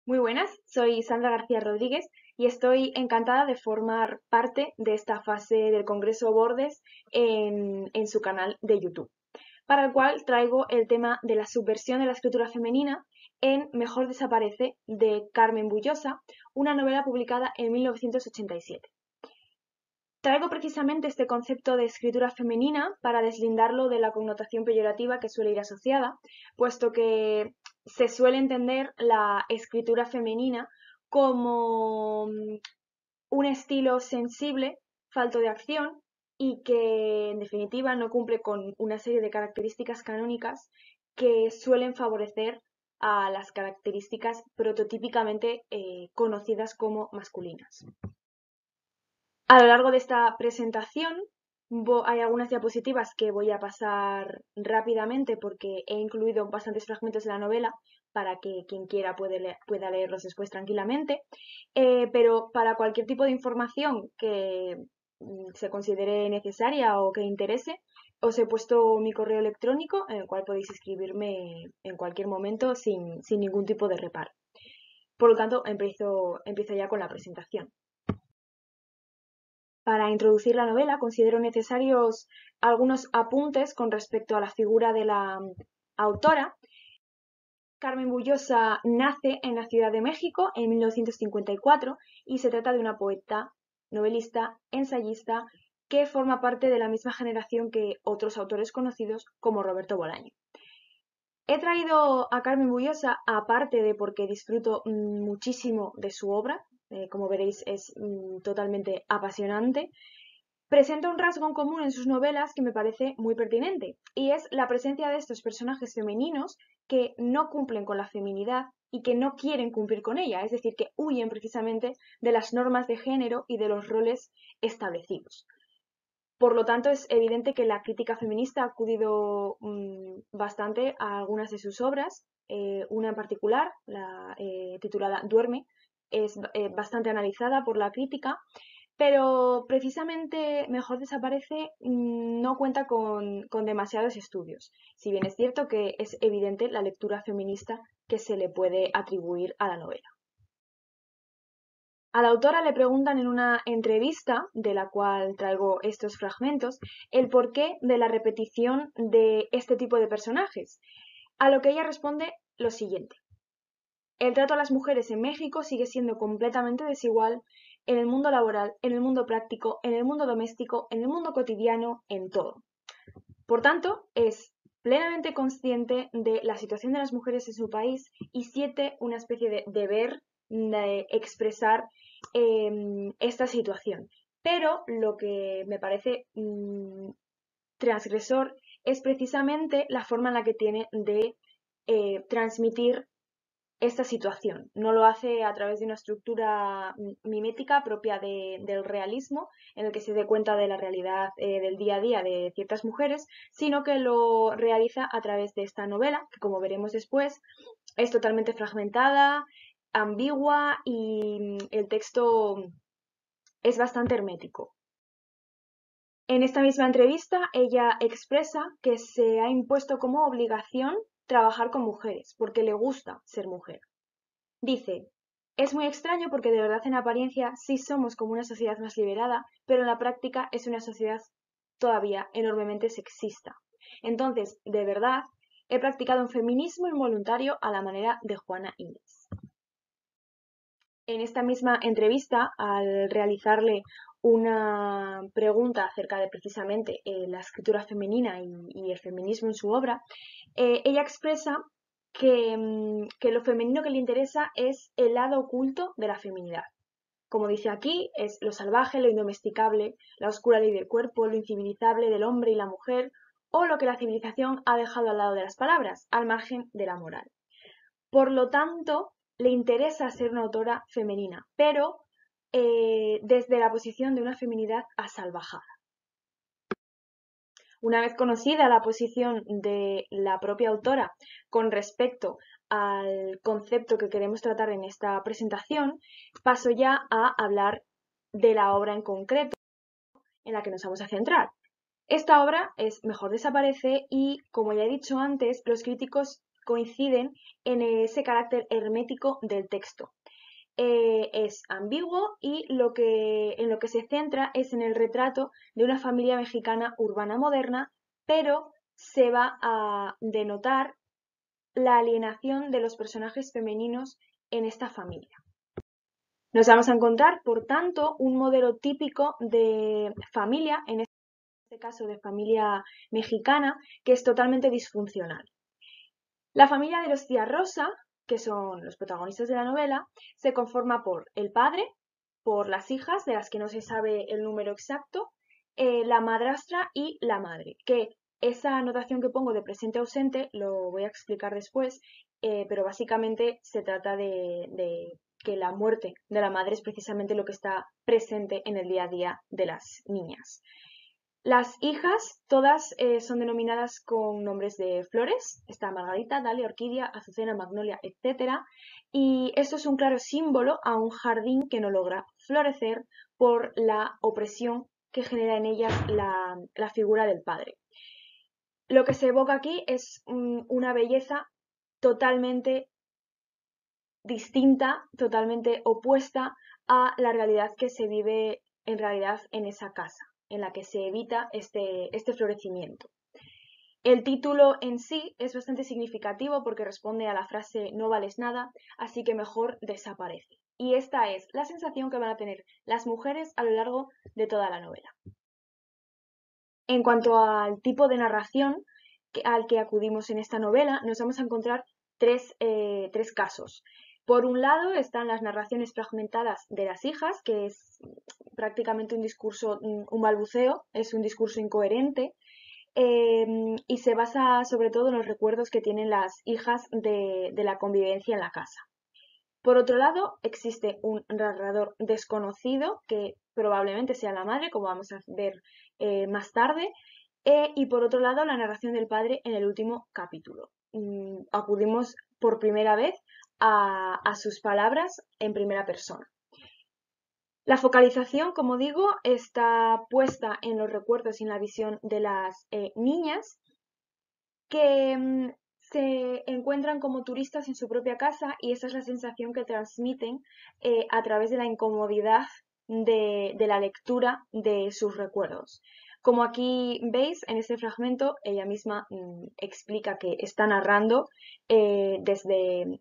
Muy buenas, soy Sandra García Rodríguez y estoy encantada de formar parte de esta fase del Congreso Bordes en su canal de YouTube, para el cual traigo el tema de la subversión de la escritura femenina en Mejor desaparece de Carmen Bullosa, una novela publicada en 1987. Traigo precisamente este concepto de escritura femenina para deslindarlo de la connotación peyorativa que suele ir asociada, puesto que se suele entender la escritura femenina como un estilo sensible, falto de acción y que en definitiva no cumple con una serie de características canónicas que suelen favorecer a las características prototípicamente conocidas como masculinas. A lo largo de esta presentación hay algunas diapositivas que voy a pasar rápidamente porque he incluido bastantes fragmentos de la novela para que quien quiera pueda leerlos después tranquilamente, pero para cualquier tipo de información que se considere necesaria o que interese, os he puesto mi correo electrónico en el cual podéis escribirme en cualquier momento sin ningún tipo de reparo. Por lo tanto, empiezo ya con la presentación. Para introducir la novela considero necesarios algunos apuntes con respecto a la figura de la autora. Carmen Bullosa nace en la Ciudad de México en 1954 y se trata de una poeta, novelista, ensayista que forma parte de la misma generación que otros autores conocidos como Roberto Bolaño. He traído a Carmen Bullosa, aparte de porque disfruto muchísimo de su obra, como veréis es totalmente apasionante. Presenta un rasgo en común en sus novelas que me parece muy pertinente, y es la presencia de estos personajes femeninos que no cumplen con la feminidad y que no quieren cumplir con ella, es decir, que huyen precisamente de las normas de género y de los roles establecidos. Por lo tanto, es evidente que la crítica feminista ha acudido bastante a algunas de sus obras. Una en particular, la titulada Duerme, es bastante analizada por la crítica, pero precisamente Mejor desaparece no cuenta con demasiados estudios, si bien es cierto que es evidente la lectura feminista que se le puede atribuir a la novela. A la autora le preguntan en una entrevista, de la cual traigo estos fragmentos, el porqué de la repetición de este tipo de personajes, a lo que ella responde lo siguiente. El trato a las mujeres en México sigue siendo completamente desigual en el mundo laboral, en el mundo práctico, en el mundo doméstico, en el mundo cotidiano, en todo. Por tanto, es plenamente consciente de la situación de las mujeres en su país y siente una especie de deber de expresar esta situación. Pero lo que me parece transgresor es precisamente la forma en la que tiene de transmitir esta situación. No lo hace a través de una estructura mimética propia del realismo, en el que se dé cuenta de la realidad del día a día de ciertas mujeres, sino que lo realiza a través de esta novela, que como veremos después, es totalmente fragmentada, ambigua y el texto es bastante hermético. En esta misma entrevista, ella expresa que se ha impuesto como obligación trabajar con mujeres, porque le gusta ser mujer. Dice, es muy extraño porque de verdad en apariencia sí somos como una sociedad más liberada, pero en la práctica es una sociedad todavía enormemente sexista. Entonces, de verdad, he practicado un feminismo involuntario a la manera de Juana Inés. En esta misma entrevista, al realizarle una pregunta acerca de precisamente la escritura femenina y el feminismo en su obra, ella expresa que lo femenino que le interesa es el lado oculto de la feminidad. Como dice aquí, es lo salvaje, lo indomesticable, la oscura ley del cuerpo, lo incivilizable del hombre y la mujer, o lo que la civilización ha dejado al lado de las palabras, al margen de la moral. Por lo tanto, le interesa ser una autora femenina, pero desde la posición de una feminidad asalvajada. Una vez conocida la posición de la propia autora con respecto al concepto que queremos tratar en esta presentación, paso ya a hablar de la obra en concreto en la que nos vamos a centrar. Esta obra es Mejor desaparece y, como ya he dicho antes, los críticos coinciden en ese carácter hermético del texto. Es ambiguo y en lo que se centra es en el retrato de una familia mexicana urbana moderna, pero se va a denotar la alienación de los personajes femeninos en esta familia. Nos vamos a encontrar, por tanto, un modelo típico de familia, en este caso de familia mexicana, que es totalmente disfuncional. La familia de los Ciarrosa, que son los protagonistas de la novela, se conforma por el padre, por las hijas, de las que no se sabe el número exacto, la madrastra y la madre, que esa anotación que pongo de presente ausente lo voy a explicar después, pero básicamente se trata de que la muerte de la madre es precisamente lo que está presente en el día a día de las niñas. Las hijas todas son denominadas con nombres de flores, está Margarita, Dalia, Orquídea, Azucena, Magnolia, etc. Y esto es un claro símbolo a un jardín que no logra florecer por la opresión que genera en ellas la figura del padre. Lo que se evoca aquí es una belleza totalmente distinta, totalmente opuesta a la realidad que se vive en realidad en esa casa, en la que se evita este florecimiento. El título en sí es bastante significativo porque responde a la frase no vales nada, así que mejor desaparece. Y esta es la sensación que van a tener las mujeres a lo largo de toda la novela. En cuanto al tipo de narración al que acudimos en esta novela, nos vamos a encontrar tres casos. Por un lado están las narraciones fragmentadas de las hijas, que es prácticamente un discurso, un balbuceo, es un discurso incoherente, y se basa sobre todo en los recuerdos que tienen las hijas de la convivencia en la casa. Por otro lado, existe un narrador desconocido, que probablemente sea la madre, como vamos a ver más tarde, y por otro lado, la narración del padre en el último capítulo. Acudimos por primera vez a sus palabras en primera persona. La focalización, como digo, está puesta en los recuerdos y en la visión de las niñas que se encuentran como turistas en su propia casa, y esa es la sensación que transmiten a través de la incomodidad de la lectura de sus recuerdos. Como aquí veis en este fragmento, ella misma explica que está narrando desde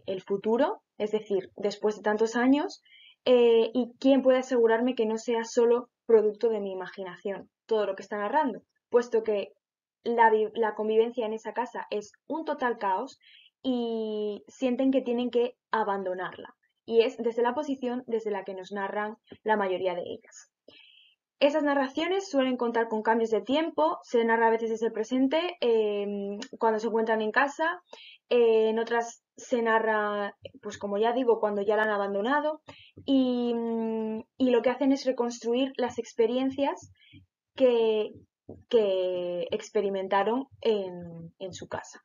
el futuro, es decir, después de tantos años, y quién puede asegurarme que no sea solo producto de mi imaginación todo lo que está narrando, puesto que la convivencia en esa casa es un total caos y sienten que tienen que abandonarla. Y es desde la posición desde la que nos narran la mayoría de ellas. Esas narraciones suelen contar con cambios de tiempo, se narra a veces desde el presente, cuando se encuentran en casa, en otras se narra, pues como ya digo, cuando ya la han abandonado, y lo que hacen es reconstruir las experiencias que, que experimentaron en su casa.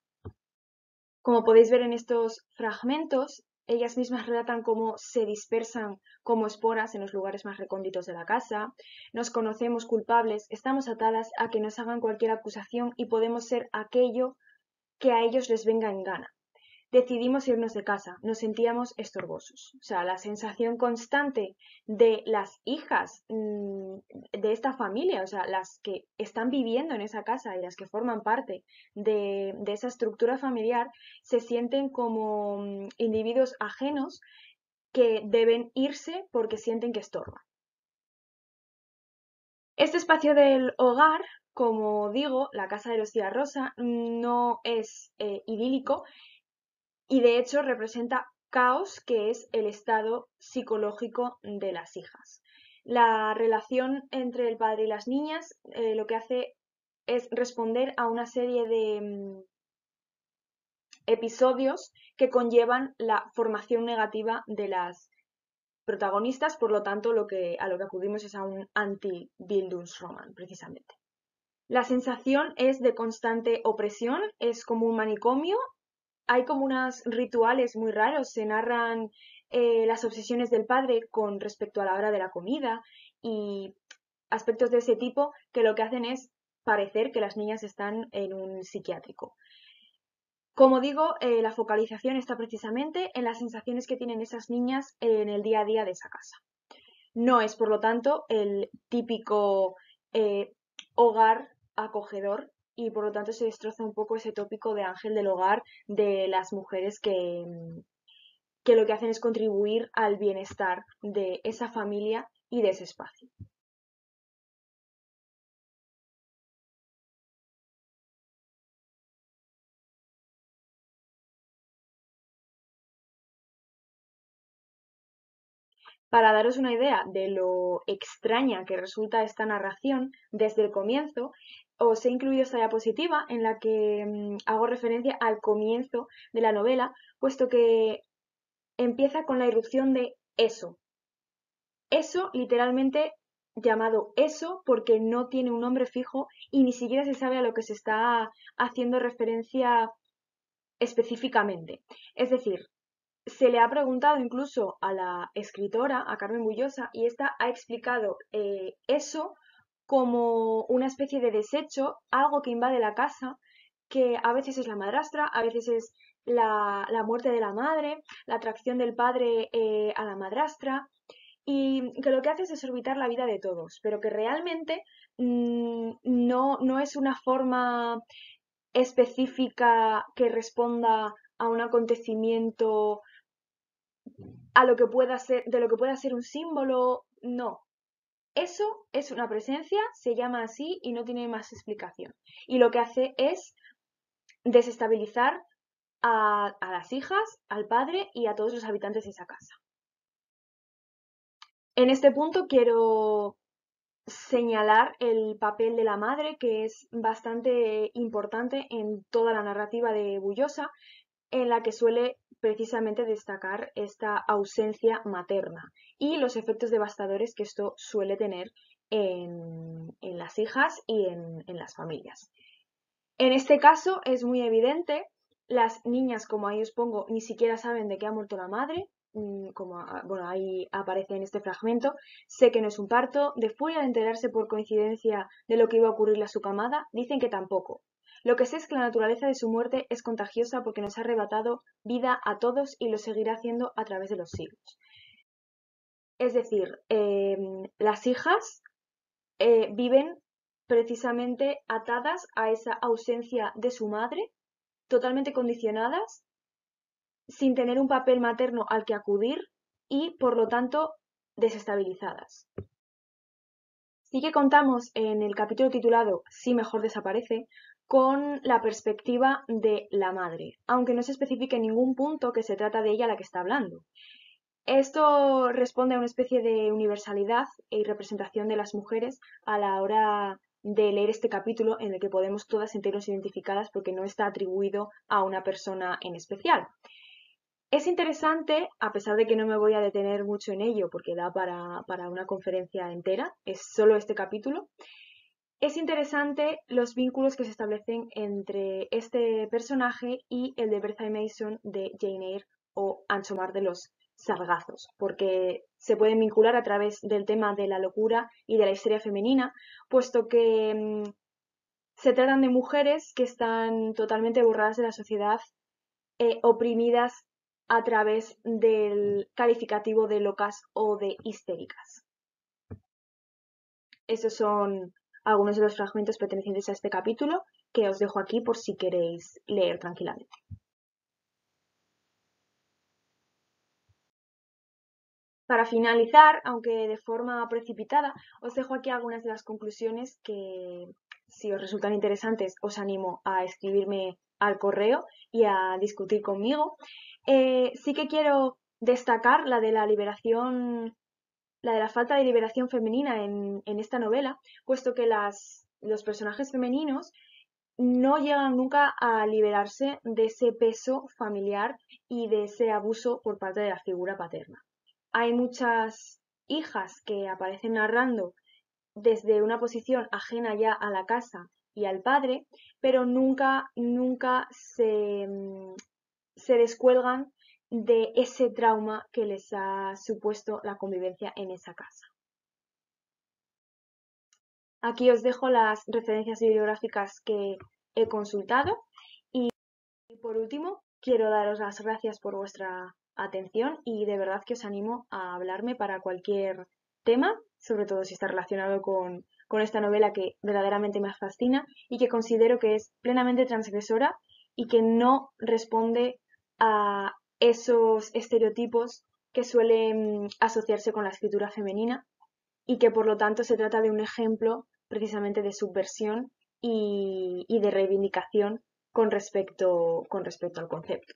Como podéis ver en estos fragmentos, ellas mismas relatan cómo se dispersan como esporas en los lugares más recónditos de la casa, nos conocemos culpables, estamos atadas a que nos hagan cualquier acusación y podemos ser aquello que a ellos les venga en gana. Decidimos irnos de casa, nos sentíamos estorbosos. O sea, la sensación constante de las hijas de esta familia, o sea, las que están viviendo en esa casa y las que forman parte de esa estructura familiar, se sienten como individuos ajenos que deben irse porque sienten que estorban. Este espacio del hogar, como digo, la casa de los Ciarrosa, no es idílico, y de hecho representa caos, que es el estado psicológico de las hijas. La relación entre el padre y las niñas lo que hace es responder a una serie de episodios que conllevan la formación negativa de las protagonistas, por lo tanto a lo que acudimos es a un anti-Bildungsroman, precisamente. La sensación es de constante opresión, es como un manicomio. Hay como unos rituales muy raros, se narran las obsesiones del padre con respecto a la hora de la comida y aspectos de ese tipo que lo que hacen es parecer que las niñas están en un psiquiátrico. Como digo, la focalización está precisamente en las sensaciones que tienen esas niñas en el día a día de esa casa. No es, por lo tanto, el típico eh, hogar acogedor y por lo tanto se destroza un poco ese tópico de ángel del hogar de las mujeres que lo que hacen es contribuir al bienestar de esa familia y de ese espacio. Para daros una idea de lo extraña que resulta esta narración desde el comienzo, os he incluido esta diapositiva en la que hago referencia al comienzo de la novela, puesto que empieza con la irrupción de eso. Eso, literalmente llamado eso, porque no tiene un nombre fijo y ni siquiera se sabe a lo que se está haciendo referencia específicamente. Es decir, se le ha preguntado incluso a la escritora, a Carmen Bullosa, y esta ha explicado eso como una especie de desecho, algo que invade la casa, que a veces es la madrastra, a veces es la muerte de la madre, la atracción del padre a la madrastra, y que lo que hace es desorbitar la vida de todos, pero que realmente no es una forma específica que responda a un acontecimiento a lo que pueda ser, de lo que pueda ser un símbolo, no. Eso es una presencia, se llama así y no tiene más explicación. Y lo que hace es desestabilizar a las hijas, al padre y a todos los habitantes de esa casa. En este punto quiero señalar el papel de la madre, que es bastante importante en toda la narrativa de Bullosa, en la que suele precisamente destacar esta ausencia materna y los efectos devastadores que esto suele tener en las hijas y en las familias. En este caso es muy evidente, las niñas, como ahí os pongo, ni siquiera saben de qué ha muerto la madre, como bueno, ahí aparece en este fragmento, sé que no es un parto, de furia de enterarse por coincidencia de lo que iba a ocurrirle a su camada, dicen que tampoco. Lo que sé es que la naturaleza de su muerte es contagiosa porque nos ha arrebatado vida a todos y lo seguirá haciendo a través de los siglos. Es decir, las hijas viven precisamente atadas a esa ausencia de su madre, totalmente condicionadas, sin tener un papel materno al que acudir y, por lo tanto, desestabilizadas. Sí que contamos en el capítulo titulado Sí, mejor desaparece, con la perspectiva de la madre, aunque no se especifique en ningún punto que se trata de ella la que está hablando. Esto responde a una especie de universalidad y representación de las mujeres a la hora de leer este capítulo en el que podemos todas sentirnos identificadas porque no está atribuido a una persona en especial. Es interesante, a pesar de que no me voy a detener mucho en ello porque da para una conferencia entera, es solo este capítulo, es interesante los vínculos que se establecen entre este personaje y el de Bertha Mason de Jane Eyre o Ancho Mar de los Sargazos, porque se pueden vincular a través del tema de la locura y de la histeria femenina, puesto que se tratan de mujeres que están totalmente borradas de la sociedad, oprimidas a través del calificativo de locas o de histéricas. Esos son algunos de los fragmentos pertenecientes a este capítulo que os dejo aquí por si queréis leer tranquilamente. Para finalizar, aunque de forma precipitada, os dejo aquí algunas de las conclusiones que, si os resultan interesantes, os animo a escribirme al correo y a discutir conmigo. Sí que quiero destacar la de la liberación, la de la falta de liberación femenina en esta novela, puesto que los personajes femeninos no llegan nunca a liberarse de ese peso familiar y de ese abuso por parte de la figura paterna. Hay muchas hijas que aparecen narrando desde una posición ajena ya a la casa y al padre, pero nunca se descuelgan de ese trauma que les ha supuesto la convivencia en esa casa. Aquí os dejo las referencias bibliográficas que he consultado y Y por último, quiero daros las gracias por vuestra atención y de verdad que os animo a hablarme para cualquier tema, sobre todo si está relacionado con esta novela que verdaderamente me fascina y que considero que es plenamente transgresora y que no responde a esos estereotipos que suelen asociarse con la escritura femenina y que por lo tanto se trata de un ejemplo precisamente de subversión y de reivindicación con respecto al concepto.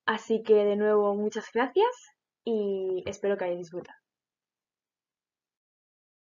Así que de nuevo muchas gracias y espero que hayáis disfrutado.